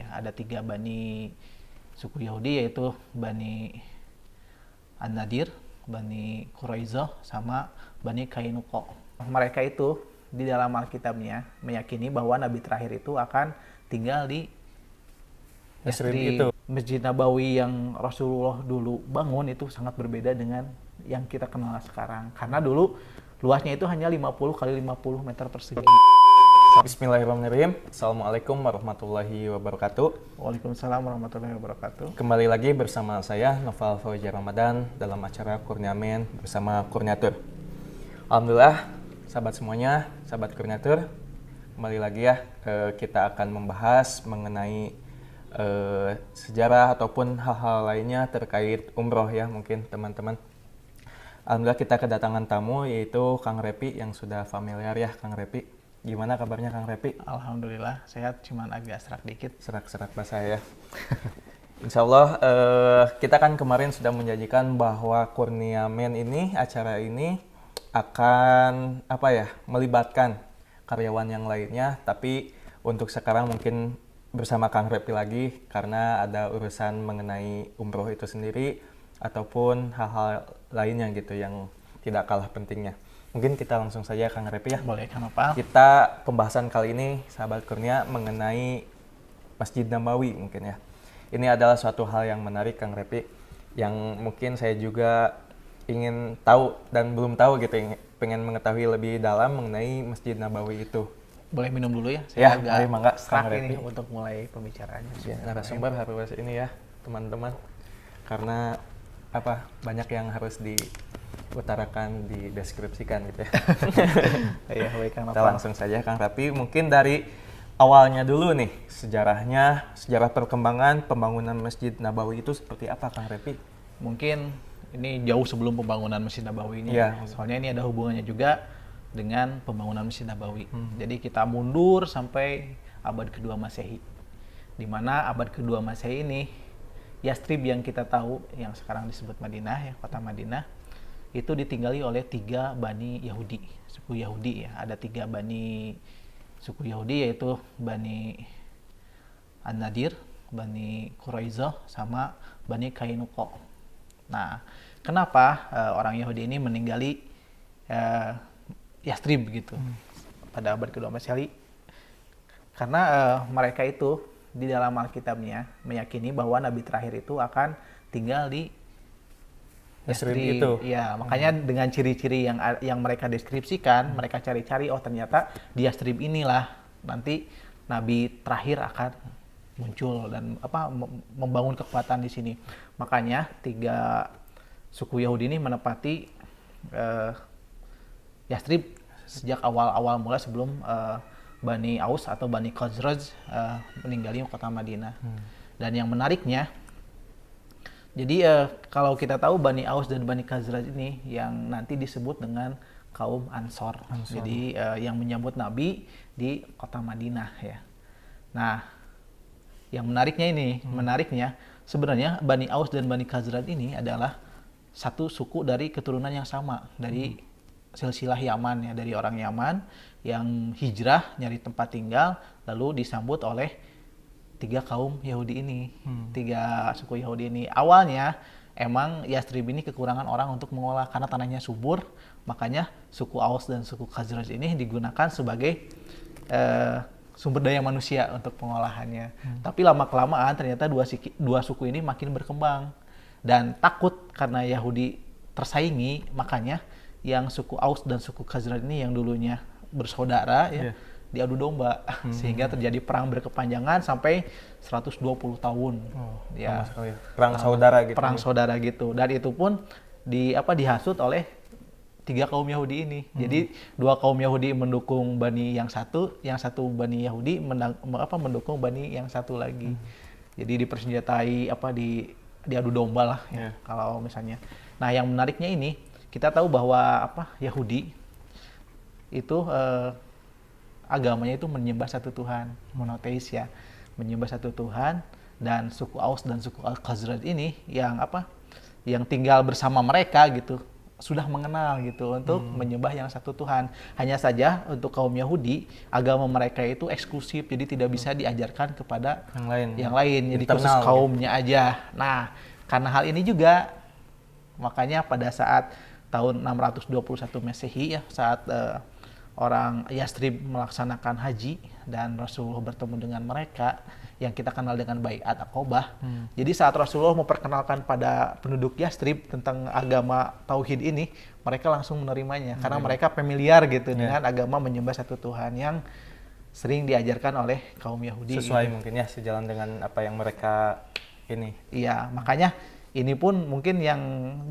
Ada 3 Bani suku Yahudi, yaitu Bani An-Nadir, Bani Quraizoh, sama Bani Kainuqa. Mereka itu di dalam Alkitabnya meyakini bahwa Nabi terakhir itu akan tinggal di Yathrib Yathrib. itu. Masjid Nabawi yang Rasulullah dulu bangun itu sangat berbeda dengan yang kita kenal sekarang. Karena dulu luasnya itu hanya 50 kali 50 meter persegi. Bismillahirrahmanirrahim. Assalamualaikum warahmatullahi wabarakatuh. Waalaikumsalam warahmatullahi wabarakatuh. Kembali lagi bersama saya Noval Fauzia Ramadan dalam acara Kurniamen bersama Kurniatur. Alhamdulillah, sahabat semuanya, sahabat Kurniatur, kembali lagi ya, kita akan membahas mengenai sejarah ataupun hal-hal lainnya terkait umroh ya mungkin teman-teman. Alhamdulillah kita kedatangan tamu yaitu Kang Repi yang sudah familiar ya. Kang Repi, gimana kabarnya Kang Repi? Alhamdulillah sehat, cuman agak serak dikit. Serak-serak bahasa ya. Insya Allah kita kan kemarin sudah menjanjikan bahwa Kurniamen ini, acara ini akan melibatkan karyawan yang lainnya, tapi untuk sekarang mungkin bersama Kang Repi lagi karena ada urusan mengenai umroh itu sendiri ataupun hal-hal lainnya gitu yang tidak kalah pentingnya. Mungkin kita langsung saja Kang Repi ya. Boleh, Kang Nopal. Kita pembahasan kali ini sahabat Kurnia mengenai Masjid Nabawi mungkin ya. Ini adalah suatu hal yang menarik Kang Repi yang mungkin saya juga ingin tahu dan belum tahu gitu, pengen mengetahui lebih dalam mengenai Masjid Nabawi itu. Boleh minum dulu ya? Ya, Saya agak mangga, serak Kang ini Repi. untuk mulai pembicaraannya. Ya, narasumber harus ini ya teman-teman, karena banyak yang harus diutarakan, dideskripsikan gitu ya. Iya, baik Kang Kita Nopal. langsung saja Kang Repi, mungkin dari awalnya dulu nih, sejarah perkembangan pembangunan Masjid Nabawi itu seperti apa Kang Repi? Mungkin ini jauh sebelum pembangunan Masjid Nabawi ini. Iya. Soalnya ini ada hubungannya juga dengan pembangunan Masjid Nabawi. Jadi kita mundur sampai abad kedua Masehi. Di mana abad kedua Masehi ini Yathrib yang kita tahu yang sekarang disebut Madinah ya, kota Madinah, itu ditinggali oleh 3 Bani Yahudi, suku Yahudi ya. Ada 3 Bani suku Yahudi, yaitu Bani An-Nadir, Bani Quraizoh, sama Bani Kainuqa. Nah, kenapa orang Yahudi ini meninggali Yathrib gitu pada abad kedua Masehi? Karena mereka itu di dalam Alkitabnya meyakini bahwa Nabi terakhir itu akan tinggal di Yathrib Yathrib. itu. Ya, makanya dengan ciri-ciri yang mereka deskripsikan, mereka cari-cari, oh ternyata di Yathrib inilah nanti Nabi terakhir akan muncul dan membangun kekuatan di sini. Makanya 3 suku Yahudi ini menepati Yathrib sejak awal mula sebelum Bani Aus atau Bani Khazraj meninggali kota Madinah. Dan yang menariknya, jadi kalau kita tahu Bani Aus dan Bani Khazraj ini yang nanti disebut dengan kaum Ansor. Jadi yang menyambut Nabi di kota Madinah ya. Nah, yang menariknya sebenarnya Bani Aus dan Bani Khazraj ini adalah satu suku dari keturunan yang sama, dari silsilah Yaman ya, dari orang Yaman yang hijrah nyari tempat tinggal lalu disambut oleh 3 kaum Yahudi ini, 3 suku Yahudi ini. Awalnya emang Yathrib ini kekurangan orang untuk mengolah karena tanahnya subur, makanya suku Aus dan suku Khazraj ini digunakan sebagai sumber daya manusia untuk pengolahannya. Tapi lama-kelamaan ternyata dua suku ini makin berkembang dan takut karena Yahudi tersaingi, makanya yang suku Aus dan suku Khazraj ini yang dulunya bersaudara ya, diadu domba sehingga terjadi perang berkepanjangan sampai 120 tahun. Ya. Perang saudara gitu. Perang saudara gitu. Dan itu pun dihasut oleh 3 kaum Yahudi ini. Jadi 2 kaum Yahudi mendukung Bani yang satu Bani Yahudi mendukung Bani yang satu lagi. Jadi dipersenjatai diadu domba lah ya, kalau misalnya. Nah, yang menariknya ini kita tahu bahwa Yahudi itu agamanya itu menyembah satu Tuhan, monoteis ya, menyembah satu Tuhan. Dan suku Aus dan suku Khazraj ini yang tinggal bersama mereka gitu, sudah mengenal gitu untuk menyembah yang satu Tuhan. Hanya saja untuk kaum Yahudi, agama mereka itu eksklusif, jadi tidak bisa diajarkan kepada yang lain. Jadi khusus kaumnya aja. Nah, karena hal ini juga, makanya pada saat tahun 621 Masehi ya, saat orang Yathrib melaksanakan haji dan Rasulullah bertemu dengan mereka yang kita kenal dengan Baiat Aqobah. Jadi saat Rasulullah memperkenalkan pada penduduk Yathrib tentang agama tauhid ini, mereka langsung menerimanya karena mereka familiar gitu dengan agama menyembah satu Tuhan yang sering diajarkan oleh kaum Yahudi. Sesuai gitu. Mungkin ya sejalan dengan apa yang mereka ini. Iya, makanya ini pun mungkin yang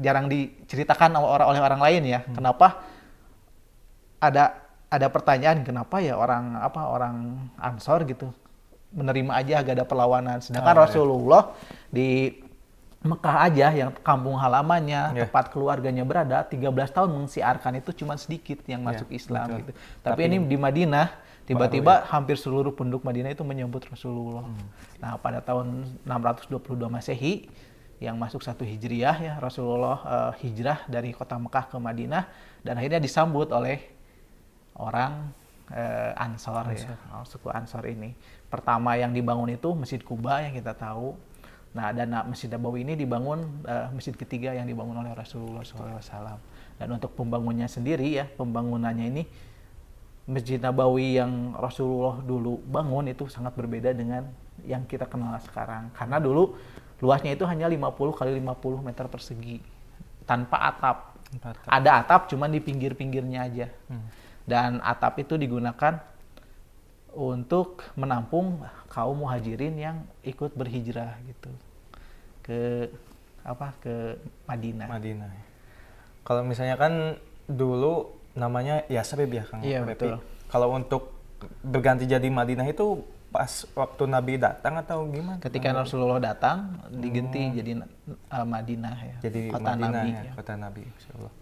jarang diceritakan oleh orang lain ya. Kenapa ada pertanyaan kenapa ya orang Ansor gitu menerima aja, gak ada perlawanan, sedangkan Rasulullah di Mekah aja yang kampung halamannya, tempat keluarganya berada, 13 tahun mensiarkan itu cuma sedikit yang masuk Islam gitu. Tapi ini di Madinah tiba-tiba hampir seluruh penduduk Madinah itu menyambut Rasulullah. Nah, pada tahun 622 Masehi yang masuk 1 Hijriah ya, Rasulullah hijrah dari kota Mekah ke Madinah dan akhirnya disambut oleh orang Ansor ya, suku Ansor ini. Pertama yang dibangun itu Masjid Kuba yang kita tahu. Nah, dan Masjid Nabawi ini dibangun masjid ketiga yang dibangun oleh Rasulullah SAW. Dan untuk pembangunannya sendiri ya, pembangunannya ini Masjid Nabawi yang Rasulullah dulu bangun itu sangat berbeda dengan yang kita kenal sekarang. Karena dulu luasnya itu hanya 50 kali 50 meter persegi tanpa atap. Ada atap cuman di pinggir-pinggirnya aja. Dan atap itu digunakan untuk menampung kaum muhajirin yang ikut berhijrah gitu ke Madinah. Kalau misalnya kan dulu namanya Yathrib ya Kang. Iya, betul. Kalau untuk berganti jadi Madinah itu pas waktu Nabi datang atau gimana? Ketika Rasulullah datang diganti jadi Madinah ya. Jadi kota Madinah Nabi ya, kota Nabi insyaallah.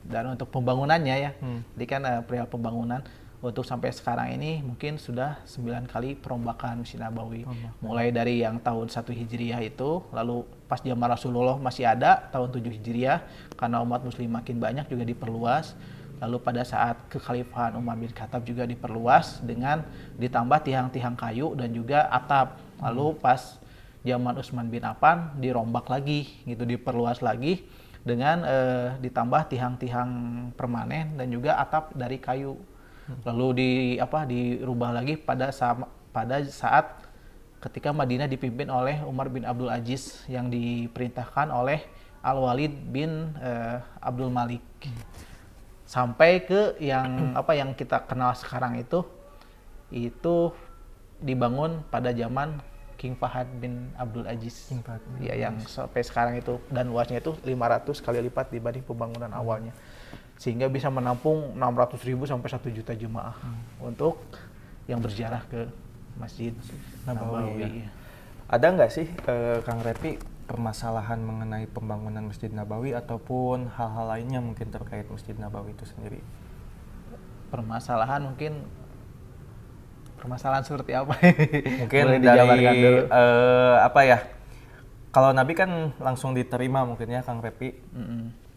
Dan untuk pembangunannya ya, jadi kan perihal pembangunan untuk sampai sekarang ini mungkin sudah 9 kali perombakan Masjid Nabawi. Mulai dari yang tahun 1 Hijriah itu, lalu pas zaman Rasulullah masih ada tahun 7 Hijriah, karena umat muslim makin banyak juga diperluas. Lalu pada saat kekhalifahan Umar bin Khattab juga diperluas dengan ditambah tiang-tiang kayu dan juga atap. Lalu pas zaman Utsman bin Affan dirombak lagi gitu, diperluas lagi dengan ditambah tiang-tiang permanen dan juga atap dari kayu. Lalu dirubah lagi pada saat ketika Madinah dipimpin oleh Umar bin Abdul Aziz yang diperintahkan oleh Al-Walid bin Abdul Malik. Sampai ke yang yang kita kenal sekarang itu dibangun pada zaman King Fahad bin Abdul Aziz. Ya, yang sampai sekarang itu, dan luasnya itu 500 kali lipat dibanding pembangunan awalnya. Sehingga bisa menampung 600.000 sampai 1 juta jemaah untuk yang berziarah ke Masjid Nabawi. Ya. Ada nggak sih Kang Repi permasalahan mengenai pembangunan Masjid Nabawi ataupun hal-hal lainnya mungkin terkait Masjid Nabawi itu sendiri? Permasalahan seperti apa? Mungkin dari kalau Nabi kan langsung diterima mungkin ya Kang Repi.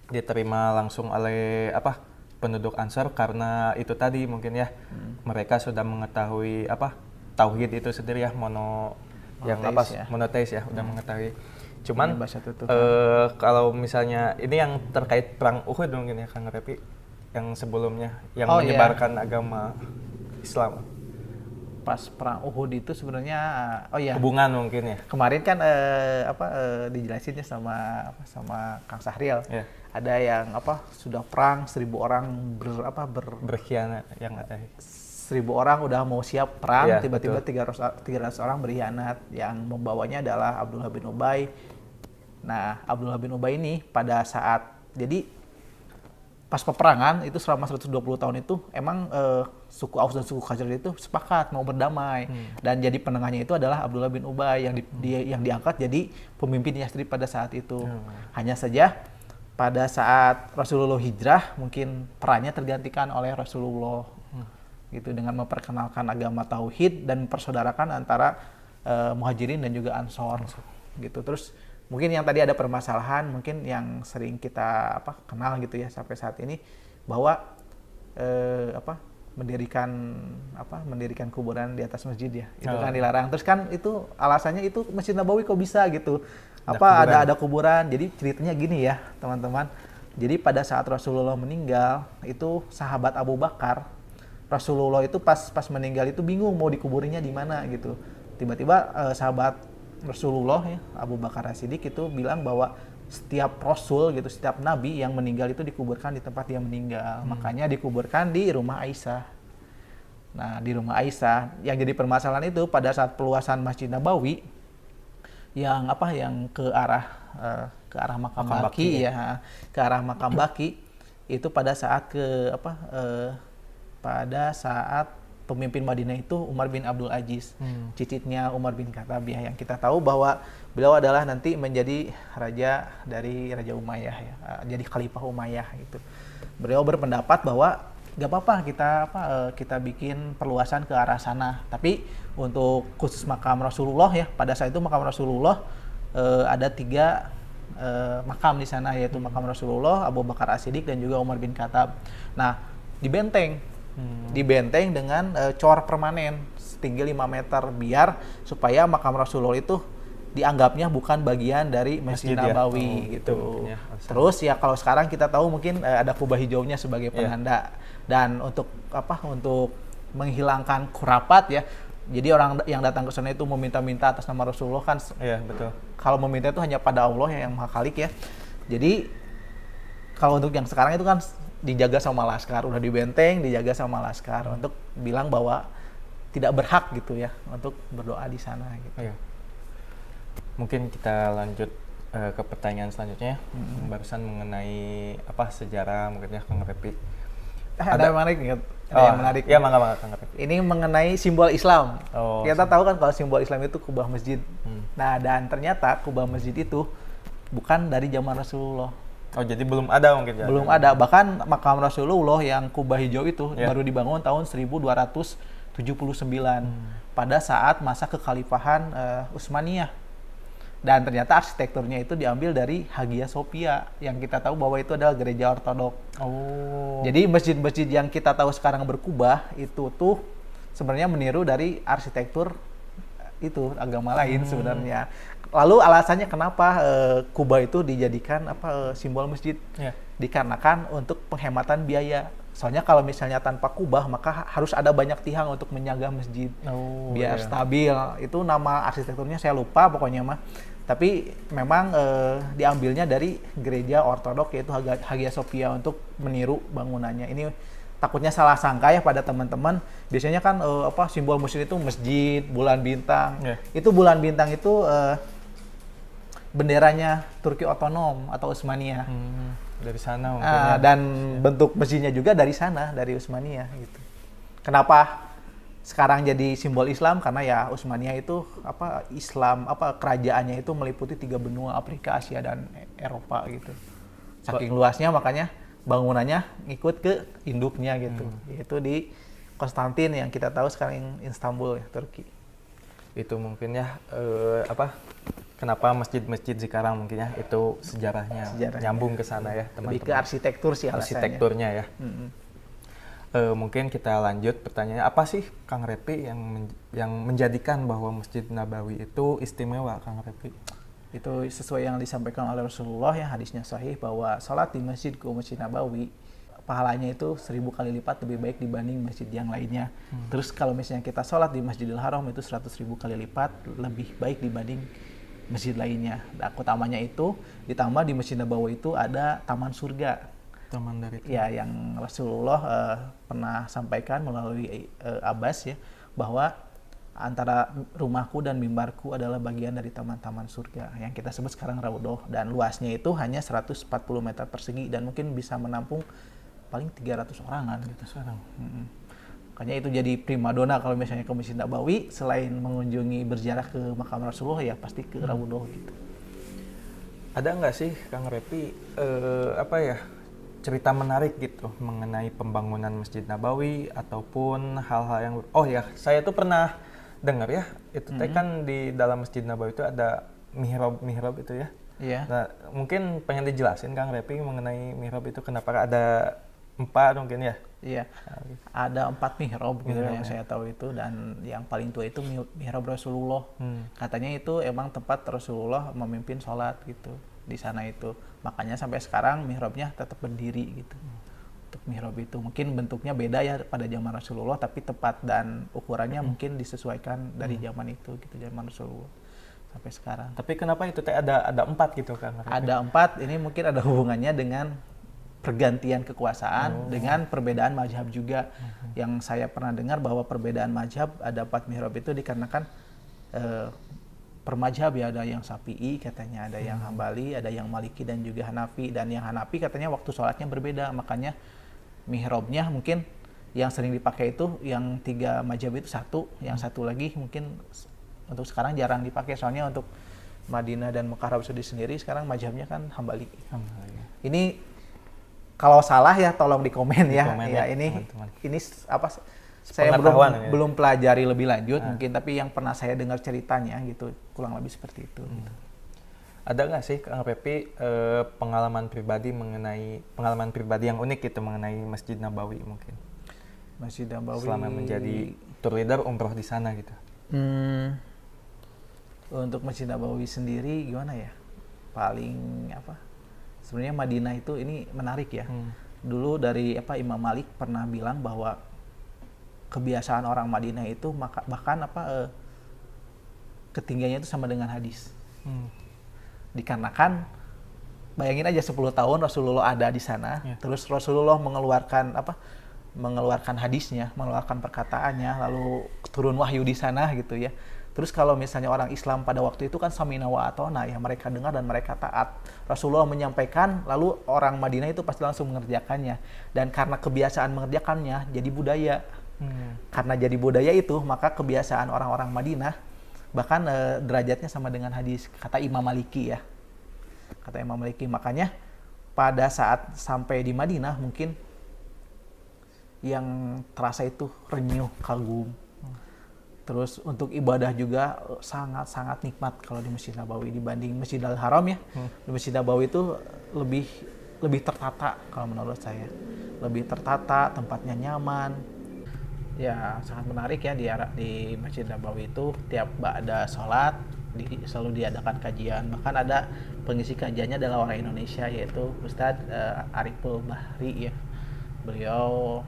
Diterima langsung oleh penduduk Ansor karena itu tadi mungkin ya mereka sudah mengetahui tauhid itu sendiri ya monoteis ya udah mengetahui. Cuman kalau misalnya ini yang terkait perang Uhud mungkin ya Kang Repi yang sebelumnya yang menyebarkan agama Islam. Pas perang Uhud itu sebenarnya hubungan mungkin ya. Kemarin kan dijelasinnya sama Kang Sahriel. Ada yang sudah perang 1.000 orang berkhianat yang ada. 1.000 orang udah mau siap perang, tiba-tiba 300 orang berkhianat. Yang membawanya adalah Abdullah bin Ubay. Nah, Abdullah bin Ubay ini pada saat pas peperangan itu selama 120 tahun itu emang suku Aus dan suku Khazraj itu sepakat mau berdamai, dan jadi penengahnya itu adalah Abdullah bin Ubay yang diangkat jadi pemimpin Yathrib pada saat itu. Hanya saja pada saat Rasulullah hijrah mungkin perannya tergantikan oleh Rasulullah gitu, dengan memperkenalkan agama tauhid dan mempersaudarakan antara muhajirin dan juga ansor gitu. Terus mungkin yang tadi ada permasalahan, mungkin yang sering kita kenal gitu ya sampai saat ini, bahwa mendirikan kuburan di atas masjid ya, itu kan dilarang. Terus kan itu alasannya itu Masjid Nabawi kok bisa gitu, ada kuburan. Jadi ceritanya gini ya teman-teman, jadi pada saat Rasulullah meninggal itu sahabat Abu Bakar, Rasulullah itu pas meninggal itu bingung mau dikuburinya di mana gitu. Tiba-tiba sahabat Rasulullah ya, Abu Bakar As-Siddiq itu bilang bahwa setiap rasul gitu, setiap nabi yang meninggal itu dikuburkan di tempat dia meninggal. Makanya dikuburkan di rumah Aisyah. Nah, di rumah Aisyah yang jadi permasalahan itu pada saat perluasan Masjid Nabawi yang ke arah makam Baqi ya, ke arah makam Baqi itu pada saat pada saat pemimpin Madinah itu Umar bin Abdul Aziz, cicitnya Umar bin Khattab ya, yang kita tahu bahwa beliau adalah nanti menjadi raja dari Raja Umayyah ya, jadi Khalifah Umayyah itu. Beliau berpendapat bahwa nggak apa-apa kita bikin perluasan ke arah sana, tapi untuk khusus makam Rasulullah ya, pada saat itu makam Rasulullah ada 3 makam di sana, yaitu makam Rasulullah, Abu Bakar As-Siddiq dan juga Umar bin Khattab. Nah, dibenteng dengan cor permanen setinggi 5 meter biar supaya makam Rasulullah itu dianggapnya bukan bagian dari Masjid Nabawi gitu. Ya, terus ya kalau sekarang kita tahu mungkin ada kubah hijaunya sebagai penanda dan untuk menghilangkan kurapat ya. Jadi orang yang datang ke sana itu meminta-minta atas nama Rasulullah kan. Iya, betul. Kalau meminta itu hanya pada Allah yang Maha Khalik ya. Jadi kalau untuk yang sekarang itu kan dijaga sama laskar, udah dibenteng, dijaga sama laskar untuk bilang bahwa tidak berhak gitu ya untuk berdoa di sana gitu. Iya. Mungkin kita lanjut ke pertanyaan selanjutnya. Barusan mengenai sejarah mungkin ya Kang Repi. Ada yang menarik nih. Yang menarik. Ya, mangga Kang Repi. Ini mengenai simbol Islam. Kita tahu kan kalau simbol Islam itu kubah masjid. Nah, dan ternyata kubah masjid itu bukan dari zaman Rasulullah. Oh, jadi belum ada mungkin ya? Belum ada. Bahkan makam Rasulullah yang kubah hijau itu baru dibangun tahun 1279 pada saat masa kekhalifahan Utsmaniyah. Dan ternyata arsitekturnya itu diambil dari Hagia Sophia yang kita tahu bahwa itu adalah gereja ortodok. Jadi masjid-masjid yang kita tahu sekarang berkubah itu tuh sebenarnya meniru dari arsitektur itu agama lain sebenarnya. Lalu alasannya kenapa kubah itu dijadikan simbol masjid? Dikarenakan untuk penghematan biaya. Soalnya kalau misalnya tanpa kubah maka harus ada banyak tiang untuk menjaga masjid biar stabil. Itu nama arsitekturnya saya lupa pokoknya mah. Tapi memang diambilnya dari gereja ortodok yaitu Hagia Sophia untuk meniru bangunannya. Ini takutnya salah sangka ya pada teman-teman. Biasanya kan simbol masjid itu masjid, bulan bintang. Itu bulan bintang itu benderanya Turki Otonom atau Utsmaniyah. Dari sana mungkin ya. Dan bentuk masjidnya juga dari sana, dari Utsmaniyah gitu. Kenapa sekarang jadi simbol Islam? Karena ya Utsmaniyah itu Islam kerajaannya itu meliputi 3 benua, Afrika, Asia dan Eropa gitu. Saking luasnya makanya bangunannya ngikut ke induknya gitu. Yaitu di Konstantin yang kita tahu sekarang Istanbul ya, Turki. Itu mungkin ya kenapa masjid-masjid sekarang mungkin ya itu sejarahnya nyambung ke sana ya teman-teman. Lebih ke arsitektur sih alasannya. Arsitekturnya ya. Mungkin kita lanjut pertanyaannya, apa sih Kang Repi yang menjadikan bahwa Masjid Nabawi itu istimewa Kang Repi? Itu sesuai yang disampaikan oleh Rasulullah ya, hadisnya sahih bahwa salat di masjidku Masjid Nabawi pahalanya itu 1000 kali lipat lebih baik dibanding masjid yang lainnya. Terus kalau misalnya kita sholat di Masjidil Haram itu 100.000 kali lipat lebih baik dibanding masjid lainnya. Nah, utamanya itu ditambah di Masjid Nabawi itu ada taman surga. Taman dari itu. Ya, yang Rasulullah pernah sampaikan melalui Abbas ya, bahwa antara rumahku dan mimbarku adalah bagian dari taman-taman surga yang kita sebut sekarang Raudhoh, dan luasnya itu hanya 140 meter persegi dan mungkin bisa menampung paling 300 orangan gitu sekarang. Makanya itu jadi primadona kalau misalnya ke Masjid Nabawi, selain mengunjungi berziarah ke makam Rasulullah ya pasti ke Raudhoh gitu. Ada nggak sih Kang Repi cerita menarik gitu mengenai pembangunan Masjid Nabawi ataupun hal-hal yang saya tuh pernah dengar ya itu kan di dalam Masjid Nabawi itu ada mihrab itu ya. Iya. Nah, mungkin pengen dijelasin Kang Repi mengenai mihrab itu kenapa ada 4 mungkin ya? Iya. Ada 4 mihrab gitu yang saya tahu itu, dan yang paling tua itu mihrab Rasulullah. Katanya itu emang tempat Rasulullah memimpin sholat gitu di sana itu. Makanya sampai sekarang mihrabnya tetap berdiri gitu. Untuk mihrab itu mungkin bentuknya beda ya pada zaman Rasulullah, tapi tepat dan ukurannya mungkin disesuaikan dari zaman itu gitu, zaman Rasulullah sampai sekarang. Tapi kenapa itu teh ada 4 gitu Kang? Ada 4, ini mungkin ada hubungannya dengan pergantian kekuasaan dengan perbedaan mazhab juga. Yang saya pernah dengar bahwa perbedaan mazhab ada 4 mihrab itu dikarenakan per mazhab ya, ada yang Syafi'i katanya, ada yang Hambali, ada yang Maliki dan juga Hanafi. Dan yang Hanafi katanya waktu sholatnya berbeda, makanya mihrabnya mungkin yang sering dipakai itu yang 3 mazhab itu satu, yang satu lagi mungkin untuk sekarang jarang dipakai, soalnya untuk Madinah dan Mekah Arab Saudi sendiri sekarang mazhabnya kan Hambali. Ini kalau salah ya tolong di komen ya. Ya ini teman-teman. Ini apa, saya belum pelajari lebih lanjut mungkin, tapi yang pernah saya dengar ceritanya gitu kurang lebih seperti itu. Gitu. Ada nggak sih Kang Repi pengalaman pribadi yang unik gitu mengenai Masjid Nabawi mungkin? Masjid Nabawi selama menjadi tour leader umroh di sana gitu. Untuk Masjid Nabawi sendiri gimana ya? Paling apa? Sebenarnya Madinah itu ini menarik ya. Dulu dari Imam Malik pernah bilang bahwa kebiasaan orang Madinah itu bahkan ketinggiannya itu sama dengan hadis. Dikarenakan bayangin aja 10 tahun Rasulullah ada di sana, terus Rasulullah mengeluarkan hadisnya, mengeluarkan perkataannya, lalu turun wahyu di sana gitu ya. Terus kalau misalnya orang Islam pada waktu itu kan samina wa atona ya, mereka dengar dan mereka taat. Rasulullah menyampaikan, lalu orang Madinah itu pasti langsung mengerjakannya. Dan karena kebiasaan mengerjakannya jadi budaya. Karena jadi budaya itu, maka kebiasaan orang-orang Madinah bahkan derajatnya sama dengan hadis, kata Imam Maliki ya. Kata Imam Maliki, makanya pada saat sampai di Madinah mungkin yang terasa itu renyuh, kagum. Terus untuk ibadah juga sangat-sangat nikmat kalau di Masjid Nabawi dibanding Masjidil Haram ya. Di Masjid Nabawi itu lebih tertata kalau menurut saya. Lebih tertata, tempatnya nyaman. Ya, sangat menarik ya di Masjid Nabawi itu tiap ada sholat selalu diadakan kajian. Bahkan ada pengisi kajiannya adalah orang Indonesia, yaitu Ustadz Ariful Bahri ya. Beliau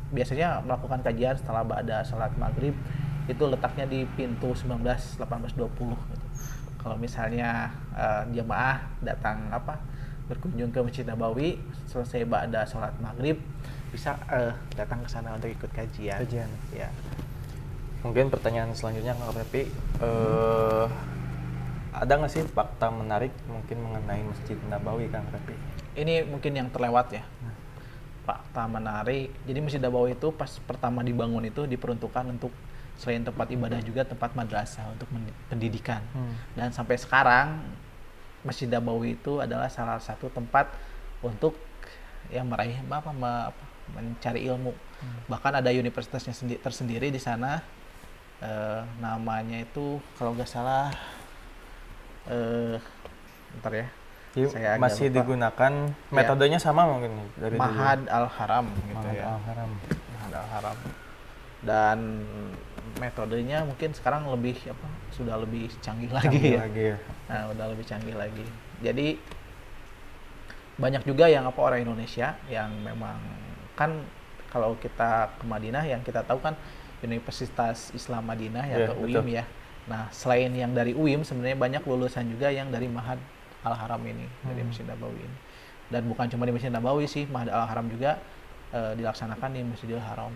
biasanya melakukan kajian setelah ada sholat maghrib, itu letaknya di pintu 19, 18, 20 gitu. Kalau misalnya jemaah datang berkunjung ke Masjid Nabawi selesai ada sholat maghrib, bisa datang ke sana untuk ikut kajian. Ya. Mungkin pertanyaan selanjutnya Kang Repi, ada nggak sih fakta menarik mungkin mengenai Masjid Nabawi Kang Repi? Ini mungkin yang terlewat ya. Fakta menarik. Jadi Masjid Nabawi itu pas pertama dibangun itu diperuntukkan untuk selain tempat ibadah juga tempat madrasah untuk pendidikan. Dan sampai sekarang Masjid Nabawi itu adalah salah satu tempat untuk yang meraih mencari ilmu. Bahkan ada universitasnya tersendiri di sana. Namanya itu kalau nggak salah bentar ya. Saya masih digunakan metodenya sama mungkin dari Ma'had Al-Haram gitu ya. Ma'had Al-Haram. Dan metodenya mungkin sekarang sudah lebih canggih lagi ya. Nah, udah lebih canggih lagi. Jadi banyak juga yang orang Indonesia yang memang kan kalau kita ke Madinah yang kita tahu kan Universitas Islam Madinah ya, atau UIM ya. Nah, selain yang dari UIM sebenarnya banyak lulusan juga yang dari Ma'had Al-Haram ini, dari Masjid Nabawi ini. Dan bukan cuma di Masjid Nabawi sih, Ma'had Al-Haram juga dilaksanakan di Masjidil Haram.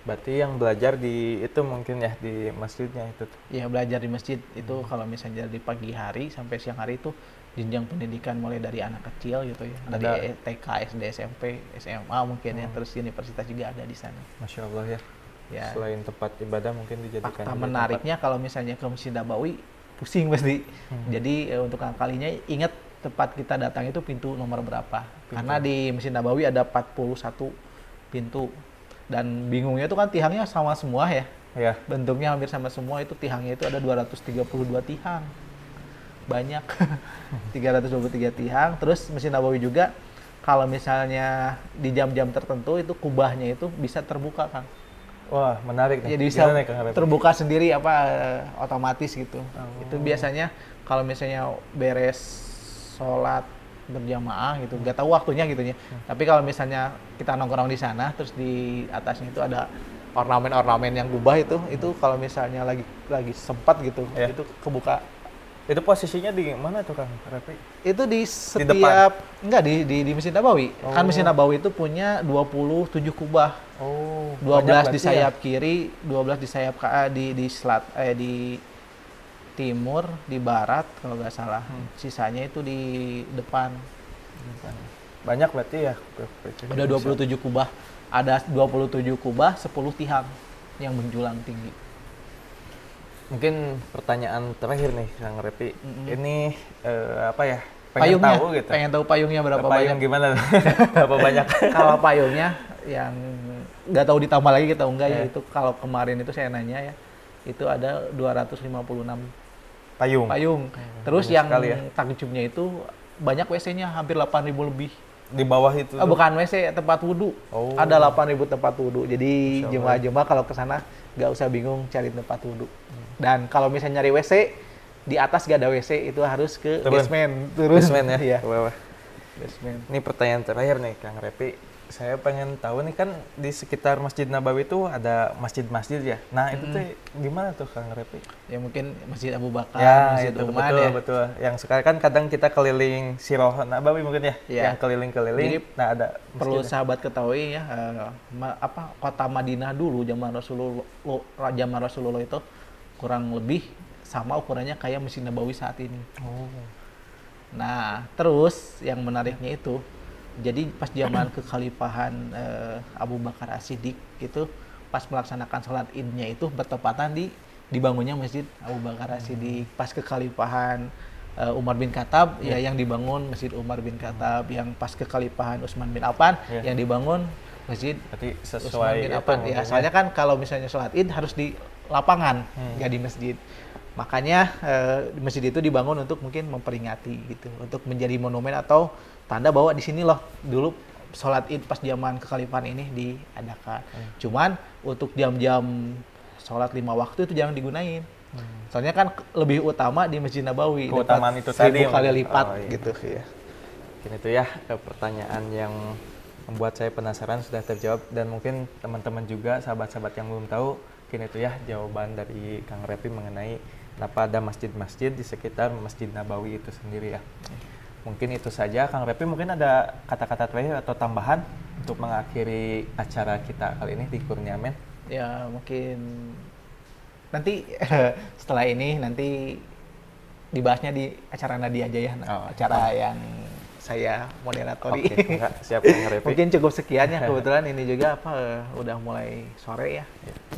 Berarti yang belajar di itu mungkin ya di masjidnya itu. Iya, belajar di masjid itu kalau misalnya di pagi hari sampai siang hari itu jenjang pendidikan mulai dari anak kecil gitu ya. Dari TK, SD, SMP, SMA mungkin ya, terus universitas juga ada di sana. Masya Allah ya. Selain tempat ibadah mungkin dijadikan fakta menariknya kalau misalnya ke Masjid Nabawi pusing pasti. Jadi untuk kalinya ingat tempat kita datang itu pintu nomor berapa. Karena di Masjid Nabawi ada 41 pintu. Dan bingungnya itu kan tiangnya sama semua ya. Ya. Bentuknya hampir sama semua, itu tihangnya itu ada 232 tihang. Banyak. 323 tihang. Terus Masjid Nabawi juga kalau misalnya di jam-jam tertentu itu kubahnya itu bisa terbuka, Kang. Wah, menarik nih. Jadi bisa Gimana nih, Kang Repi? terbuka sendiri otomatis gitu. Itu biasanya kalau misalnya beres sholat berjamaah gitu, nggak tahu waktunya gitu ya. Tapi kalau misalnya kita nongkrong di sana, terus di atasnya itu ada ornamen-ornamen yang kubah itu kalau misalnya lagi sempat gitu, Ya. itu kebuka. Itu posisinya di mana tuh, Kang Repi? Itu di depan? setiap enggak di Masjid Nabawi. Oh. Kan Masjid Nabawi itu punya 27 kubah. Oh, 12 banyak di berarti ya? sayap kiri, 12 di sayap di timur, di barat kalau nggak salah. Sisanya itu di depan. Banyak berarti ya? Ada 27 kubah. Ada 27 kubah, 10 tihang yang menjulang tinggi. Mungkin pertanyaan terakhir nih, Kang Repi. Ini apa ya? Payungnya, Tahu gitu. pengen tahu payungnya berapa Payung banyak. gimana? Berapa banyak? Kalau payungnya yang nggak tahu ditambah lagi atau enggak ya, Iya. itu kalau kemarin itu saya nanya ya, itu ada 256 Payung. payung. Terus banyak yang sekali ya. takjubnya itu banyak WC-nya hampir 8.000 lebih. Di bawah itu. Ah, bukan WC, tempat wudhu. Oh. Ada 8.000 tempat wudhu. Jadi Masya Allah. jemaah-jemaah kalau ke sana nggak usah bingung cari tempat wudhu. Dan kalau misalnya nyari WC, di atas nggak ada WC, itu harus ke Turun. basement. Turun. Basement ya? Iya, Ke bawah. basement. Ini pertanyaan terakhir nih, Kang Repi. Saya pengen tahu nih, kan di sekitar Masjid Nabawi itu ada masjid-masjid ya. Nah, itu tuh gimana tuh, Kang Repi? Ya mungkin Masjid Abu Bakar, Ya, Masjid itu Uman betul, ya. betul. Yang sekarang kan kadang kita keliling Siroh Nabawi mungkin ya, Iya. yang keliling-keliling. Jadi, Nah, ada Perlu masjidnya. sahabat ketahui ya, kota Madinah dulu zaman Rasulullah itu kurang lebih sama ukurannya kayak Masjid Nabawi saat ini. Oh. Nah, terus yang menariknya itu, jadi pas zaman kekhalifahan Abu Bakar As-Siddiq itu, pas melaksanakan sholat idnya itu bertepatan dibangunnya Masjid Abu Bakar As-Siddiq. Pas kekhalifahan Umar bin Khattab ya yang dibangun Masjid Umar bin Khattab, yang pas kekhalifahan Utsman bin Affan Ya. yang dibangun Masjid Berarti Utsman sesuai bin itu Affan. Ya, mungkin soalnya kan kalau misalnya sholat id harus di lapangan, nggak di masjid. Makanya masjid itu dibangun untuk mungkin memperingati gitu, untuk menjadi monumen atau tanda bahwa di sini loh dulu sholat id pas zaman kekhalifahan ini diadakan. Cuman untuk jam-jam sholat 5 waktu itu jangan digunain. Soalnya kan lebih utama di Masjid Nabawi. Keutamaan dapat itu tadi 1000 kali yang- lipat oh, iya. gitu ya. Mungkin itu ya pertanyaan yang membuat saya penasaran sudah terjawab, dan mungkin teman-teman juga sahabat-sahabat yang belum tahu, mungkin itu ya jawaban dari Kang Repi mengenai kenapa ada masjid-masjid di sekitar Masjid Nabawi itu sendiri ya. Mungkin itu saja, Kang Repi. Mungkin ada kata-kata terakhir atau tambahan untuk mengakhiri acara kita kali ini di Kurnia Men? Ya mungkin nanti setelah ini nanti dibahasnya di acara Nadia aja ya, Oh, acara yang saya moderatori. Oke, enggak, siap Kang Repi. Mungkin cukup sekian ya, kebetulan ini juga udah mulai sore ya,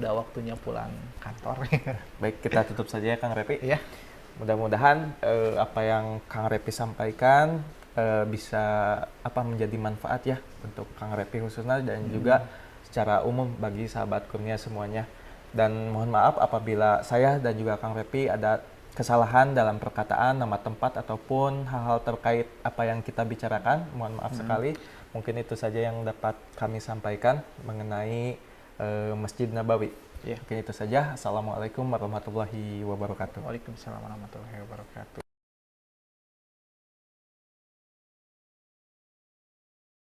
udah waktunya pulang kantor. Baik, kita tutup saja ya Kang Repi. Ya, Mudah-mudahan apa yang Kang Repi sampaikan bisa menjadi manfaat ya untuk Kang Repi khususnya, dan juga secara umum bagi sahabat Kurnia semuanya. Dan mohon maaf apabila saya dan juga Kang Repi ada kesalahan dalam perkataan, nama tempat, ataupun hal-hal terkait apa yang kita bicarakan. Mohon maaf sekali. Mungkin itu saja yang dapat kami sampaikan mengenai Masjid Nabawi. Ya. Mungkin itu saja. Assalamualaikum warahmatullahi wabarakatuh. Waalaikumsalam warahmatullahi wabarakatuh.